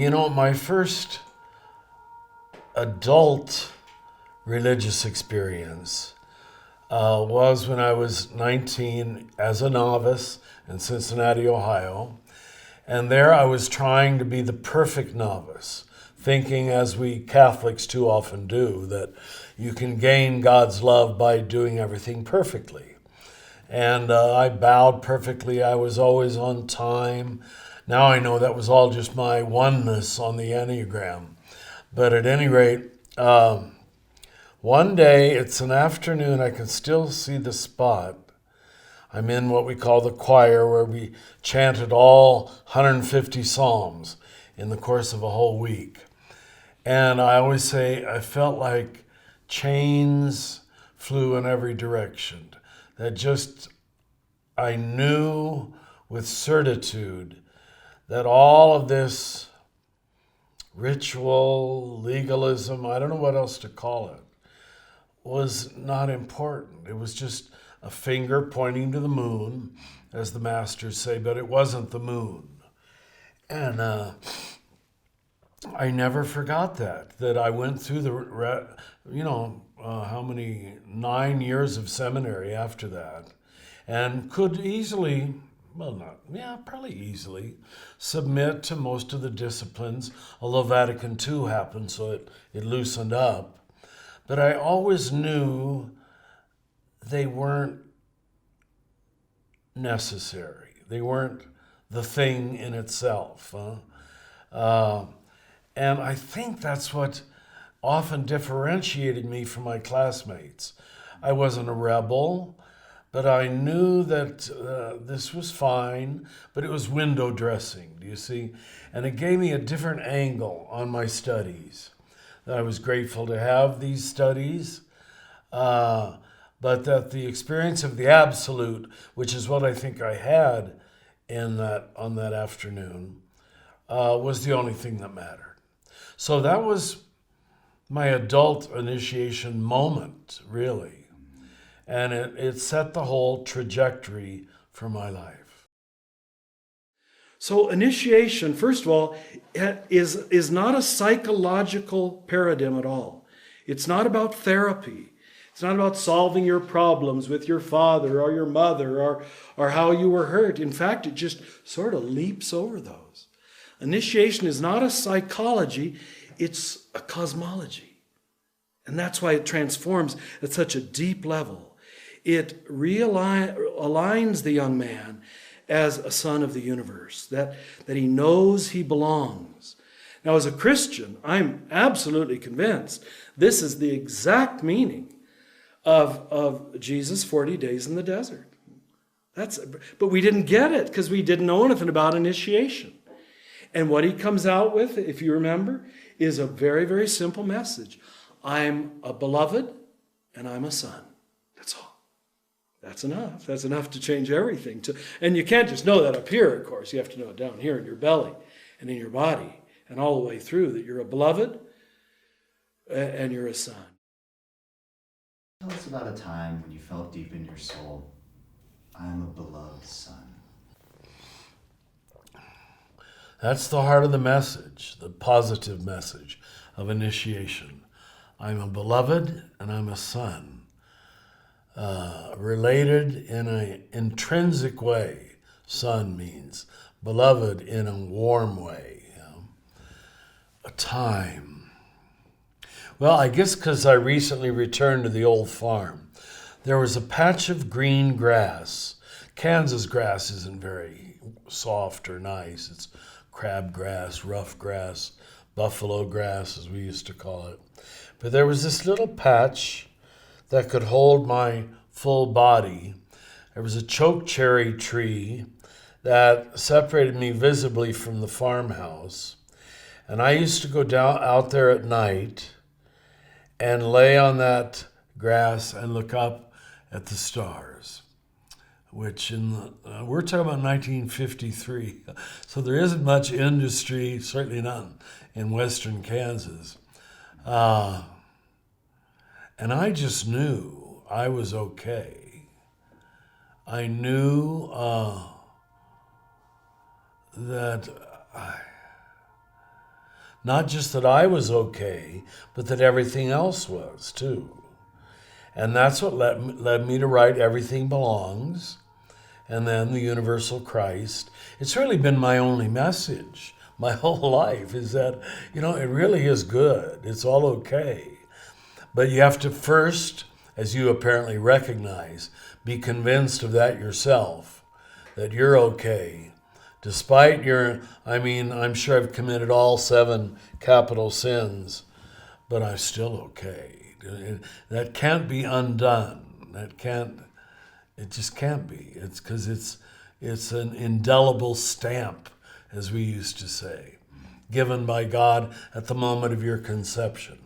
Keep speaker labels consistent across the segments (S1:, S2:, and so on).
S1: My first adult religious experience was when I was 19 as a novice in Cincinnati, Ohio. And there I was trying to be the perfect novice, thinking, as we Catholics too often do, that you can gain God's love by doing everything perfectly. And I bowed perfectly. I was always on time. Now I know that was all just my oneness on the Enneagram. But at any rate, one day, it's an afternoon, I can still see the spot. I'm in what we call the choir, where we chanted all 150 psalms in the course of a whole week. And I always say I felt like chains flew in every direction. That just, I knew with certitude that all of this ritual, legalism, I don't know what else to call it, was not important. It was just a finger pointing to the moon, as the masters say, but it wasn't the moon. And I never forgot that I went through how many, 9 years of seminary after that, and could easily, probably easily, submit to most of the disciplines, although Vatican II happened, so it loosened up. But I always knew they weren't necessary. They weren't the thing in itself. And I think that's what often differentiated me from my classmates. I wasn't a rebel, but I knew that this was fine, but it was window dressing, do you see? And it gave me a different angle on my studies. I was grateful to have these studies, but that the experience of the absolute, which is what I think I had on that afternoon, was the only thing that mattered. So that was my adult initiation moment, really. And it set the whole trajectory for my life.
S2: So initiation, first of all, is not a psychological paradigm at all. It's not about therapy. It's not about solving your problems with your father or your mother or how you were hurt. In fact, it just sort of leaps over those. Initiation is not a psychology, it's a cosmology. And that's why it transforms at such a deep level. It aligns the young man as a son of the universe, that he knows he belongs. Now, as a Christian, I'm absolutely convinced this is the exact meaning of Jesus' 40 days in the desert. But we didn't get it because we didn't know anything about initiation. And what he comes out with, if you remember, is a very, very simple message. I'm a beloved and I'm a son. That's all. That's enough. That's enough to change everything. And you can't just know that up here, of course. You have to know it down here in your belly and in your body and all the way through, that you're a beloved and you're a son.
S3: Tell us about a time when you felt deep in your soul, I'm a beloved son.
S1: That's the heart of the message, the positive message of initiation. I'm a beloved and I'm a son. Related in an intrinsic way, son means. Beloved in a warm way. A time. Well, I guess because I recently returned to the old farm, there was a patch of green grass. Kansas grass isn't very soft or nice. It's crabgrass, rough grass, buffalo grass, as we used to call it. But there was this little patch that could hold my full body. There was a chokecherry tree that separated me visibly from the farmhouse. And I used to go out there at night and lay on that grass and look up at the stars, which we're talking about 1953. So there isn't much industry, certainly not in western Kansas. And I just knew I was okay. I knew that Not just that I was okay, but that everything else was too. And that's what led me to write Everything Belongs, and then the Universal Christ. It's really been my only message my whole life, is that, it really is good. It's all okay. But you have to first, as you apparently recognize, be convinced of that yourself, that you're okay. Despite I'm sure I've committed all 7 capital sins, but I'm still okay. That can't be undone. It just can't be. It's because it's an indelible stamp, as we used to say, given by God at the moment of your conception.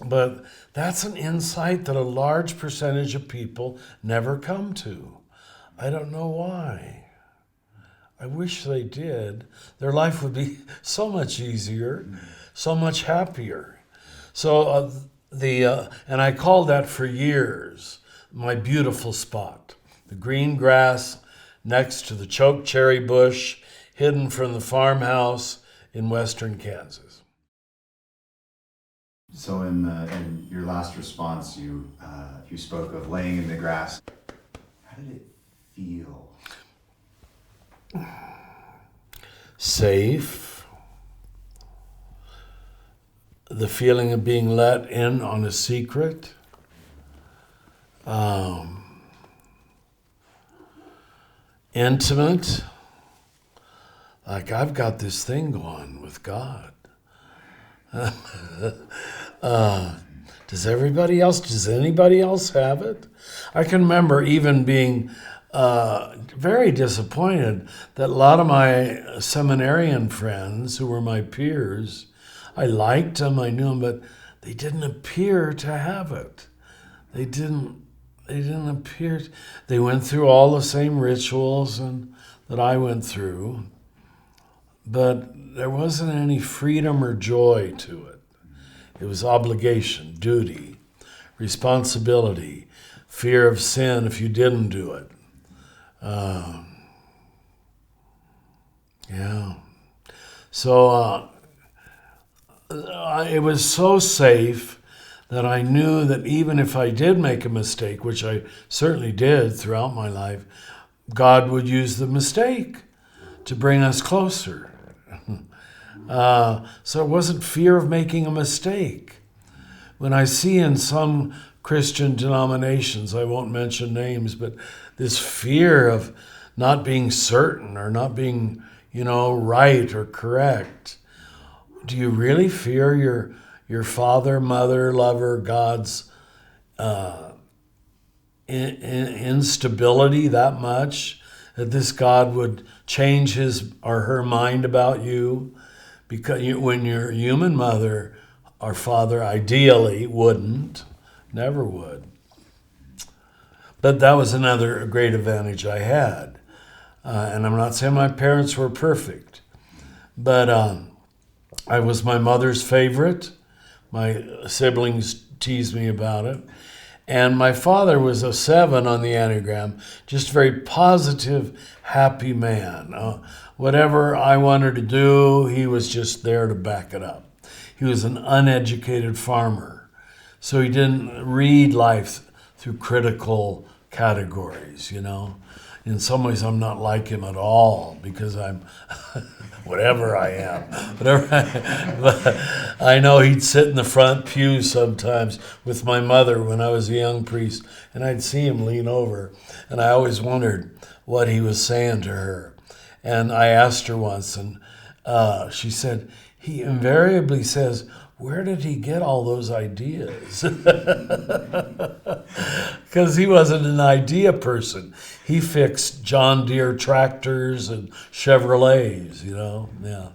S1: But that's an insight that a large percentage of people never come to. I don't know why. I wish they did. Their life would be so much easier, so much happier. So and I called that for years my beautiful spot. The green grass next to the choke cherry bush, hidden from the farmhouse in western Kansas.
S3: So in your last response, you spoke of laying in the grass. How did it feel?
S1: Safe. The feeling of being let in on a secret. Intimate. Like, I've got this thing going with God. Does anybody else have it? I can remember even being very disappointed that a lot of my seminarian friends who were my peers, I liked them, I knew them, but they didn't appear to have it. They didn't appear. They went through all the same rituals that I went through, but there wasn't any freedom or joy to it. It was obligation, duty, responsibility, fear of sin if you didn't do it. So it was so safe that I knew that even if I did make a mistake, which I certainly did throughout my life, God would use the mistake to bring us closer. So it wasn't fear of making a mistake. When I see in some Christian denominations, I won't mention names, but this fear of not being certain or not being, right or correct. Do you really fear your father, mother, lover, God's instability that much, that this God would change his or her mind about you? Because when your human mother or father ideally wouldn't, never would. But that was another great advantage I had. And I'm not saying my parents were perfect, but I was my mother's favorite. My siblings teased me about it. And my father was a 7 on the Enneagram, just a very positive, happy man. Whatever I wanted to do, he was just there to back it up. He was an uneducated farmer, so he didn't read life through critical categories, In some ways, I'm not like him at all because I'm whatever I am. But I know he'd sit in the front pew sometimes with my mother when I was a young priest, and I'd see him lean over, and I always wondered what he was saying to her. And I asked her once, and she said, he invariably says, where did he get all those ideas? Because he wasn't an idea person. He fixed John Deere tractors and Chevrolets, Yeah.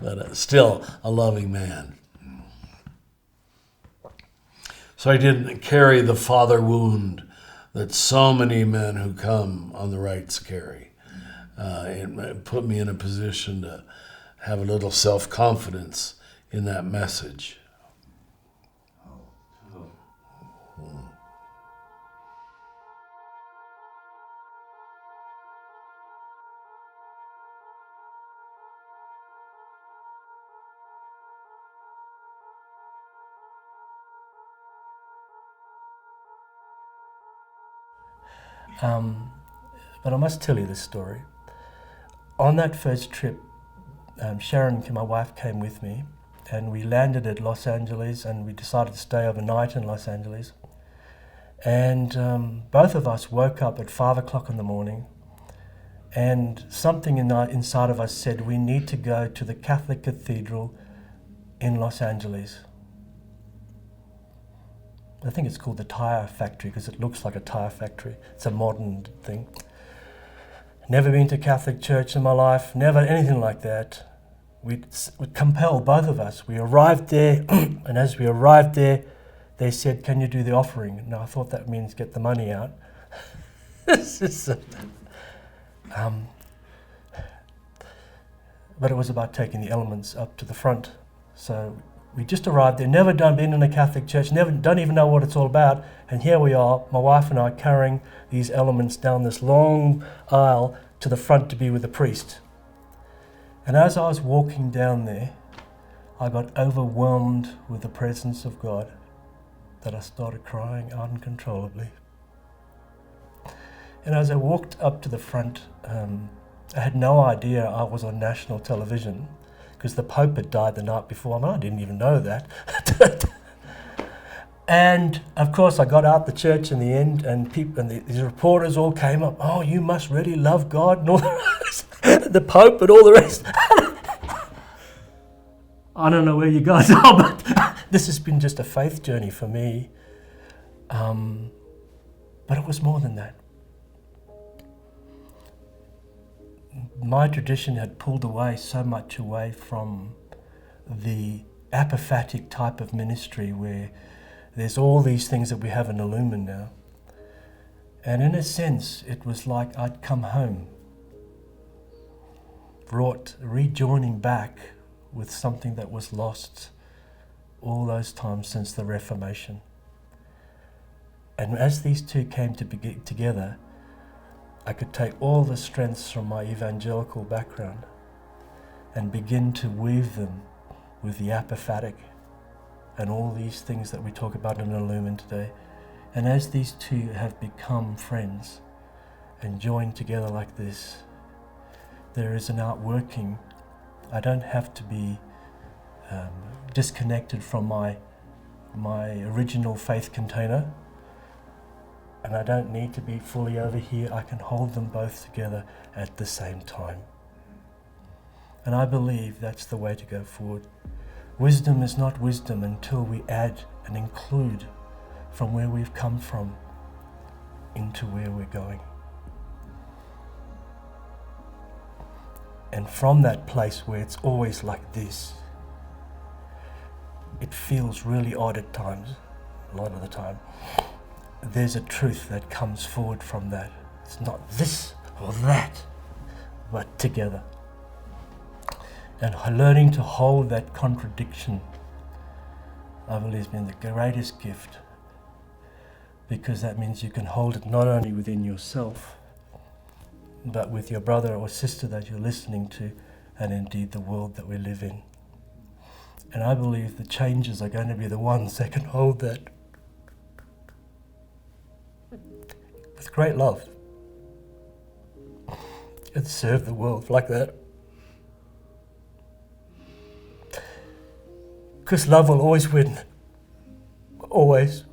S1: But still a loving man. So I didn't carry the father wound that so many men who come on the rights carry. It put me in a position to have a little self-confidence in that message.
S4: But I must tell you this story. On that first trip, Sharon, my wife, came with me, and we landed at Los Angeles, and we decided to stay overnight in Los Angeles. And both of us woke up at 5 o'clock in the morning, and something inside of us said, we need to go to the Catholic Cathedral in Los Angeles. I think it's called the Tyre Factory because it looks like a tire factory. It's a modern thing. Never been to Catholic church in my life, never anything like that. We compelled, both of us. We arrived there, and as we arrived there, they said, can you do the offering? Now, I thought that means get the money out. But it was about taking the elements up to the front. So we just arrived there, never been in a Catholic church, don't even know what it's all about. And here we are, my wife and I, carrying these elements down this long aisle to the front to be with the priest. And as I was walking down there, I got overwhelmed with the presence of God that I started crying uncontrollably. And as I walked up to the front, I had no idea I was on national television because the Pope had died the night before, and I didn't even know that. And of course, I got out the church in the end, and these reporters all came up. Oh, you must really love God, and all the rest. The Pope and all the rest. I don't know where you guys are, but this has been just a faith journey for me. But it was more than that. My tradition had pulled away so much away from the apophatic type of ministry where there's all these things that we have in Illumin now. And in a sense, it was like I'd come home, rejoining back with something that was lost all those times since the Reformation. And as these two came together, I could take all the strengths from my evangelical background and begin to weave them with the apophatic and all these things that we talk about in Illumin today. And as these two have become friends and joined together like this, there is an outworking. I don't have to be disconnected from my original faith container, and I don't need to be fully over here. I can hold them both together at the same time. And I believe that's the way to go forward. Wisdom is not wisdom until we add and include from where we've come from into where we're going. And from that place where it's always like this, it feels really odd at times, a lot of the time. There's a truth that comes forward from that. It's not this or that, but together. And learning to hold that contradiction, I believe, has been the greatest gift, because that means you can hold it not only within yourself, but with your brother or sister that you're listening to, and indeed the world that we live in. And I believe the changes are going to be the ones that can hold that with great love and serve the world like that. Because love will always win. Always.